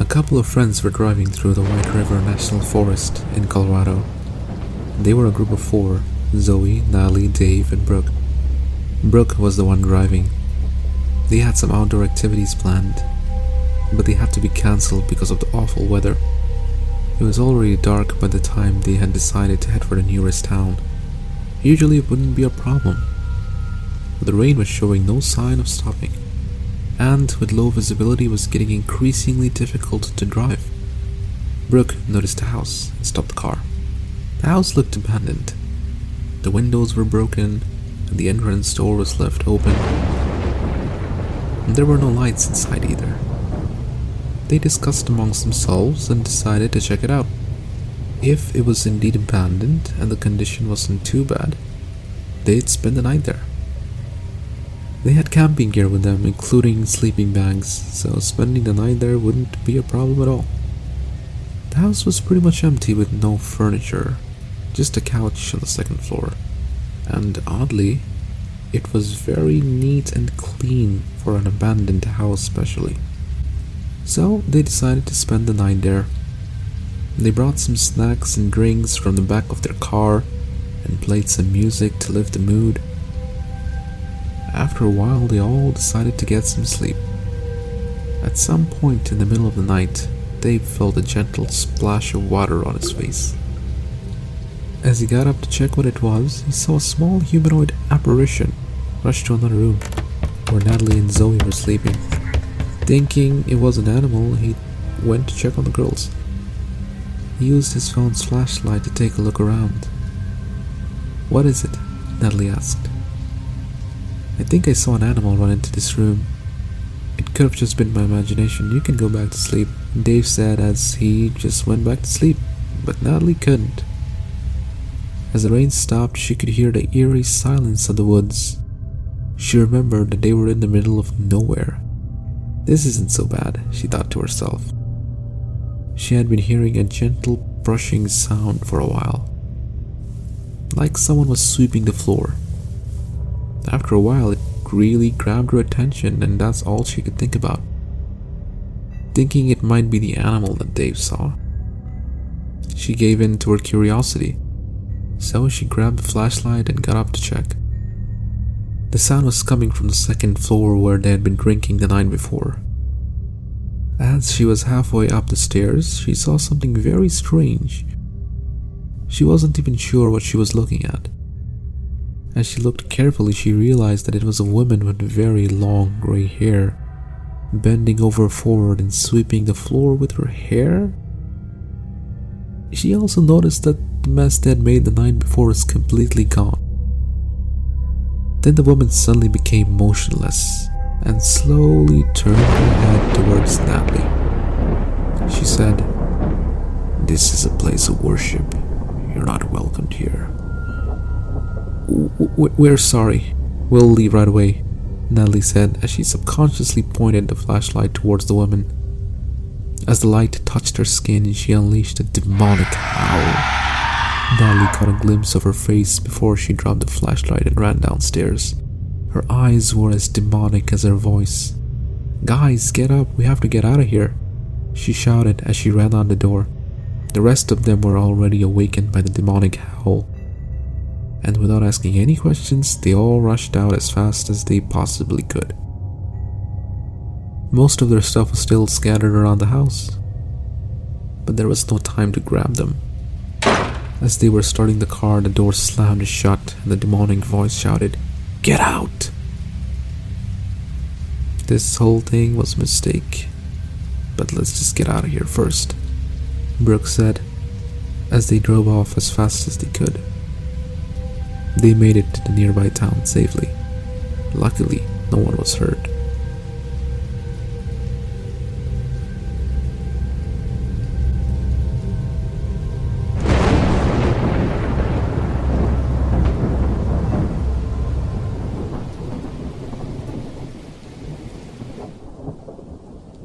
A couple of friends were driving through the White River National Forest in Colorado. They were a group of 4: Zoe, Natalie, Dave, and Brooke. Brooke was the one driving. They had some outdoor activities planned, but they had to be cancelled because of the awful weather. It was already dark by the time they had decided to head for the nearest town. Usually it wouldn't be a problem, but the rain was showing no sign of stopping, and with low visibility was getting increasingly difficult to drive. Brooke noticed a house and stopped the car. The house looked abandoned. The windows were broken, and the entrance door was left open. And there were no lights inside either. They discussed amongst themselves and decided to check it out. If it was indeed abandoned and the condition wasn't too bad, they'd spend the night there. They had camping gear with them, including sleeping bags, so spending the night there wouldn't be a problem at all. The house was pretty much empty with no furniture, just a couch on the second floor, and oddly, it was very neat and clean for an abandoned house especially. So they decided to spend the night there. They brought some snacks and drinks from the back of their car and played some music to lift the mood. After a while, they all decided to get some sleep. At some point in the middle of the night, Dave felt a gentle splash of water on his face. As he got up to check what it was, he saw a small humanoid apparition rush to another room where Natalie and Zoe were sleeping. Thinking it was an animal, he went to check on the girls. He used his phone's flashlight to take a look around. "What is it?" Natalie asked. "I think I saw an animal run into this room. It could have just been my imagination. You can go back to sleep," Dave said as he just went back to sleep, but Natalie couldn't. As the rain stopped, she could hear the eerie silence of the woods. She remembered that they were in the middle of nowhere. This isn't so bad, she thought to herself. She had been hearing a gentle brushing sound for a while, like someone was sweeping the floor. After a while, it really grabbed her attention, and that's all she could think about, thinking it might be the animal that Dave saw. She gave in to her curiosity, so she grabbed the flashlight and got up to check. The sound was coming from the second floor where they had been drinking the night before. As she was halfway up the stairs, she saw something very strange. She wasn't even sure what she was looking at. As she looked carefully, she realized that it was a woman with very long gray hair, bending over forward and sweeping the floor with her hair. She also noticed that the mess they had made the night before was completely gone. Then the woman suddenly became motionless and slowly turned her head towards Natalie. She said, "This is a place of worship. You're not welcomed here." We're sorry. We'll leave right away," Natalie said as she subconsciously pointed the flashlight towards the woman. As the light touched her skin, she unleashed a demonic howl. Natalie caught a glimpse of her face before she dropped the flashlight and ran downstairs. Her eyes were as demonic as her voice. "Guys, get up, we have to get out of here," she shouted as she ran out the door. The rest of them were already awakened by the demonic howl, and without asking any questions, they all rushed out as fast as they possibly could. Most of their stuff was still scattered around the house, but there was no time to grab them. As they were starting the car, the door slammed shut and the demonic voice shouted, "Get out!" "This whole thing was a mistake, but let's just get out of here first," Brooke said, as they drove off as fast as they could. They made it to the nearby town safely. Luckily, no one was hurt.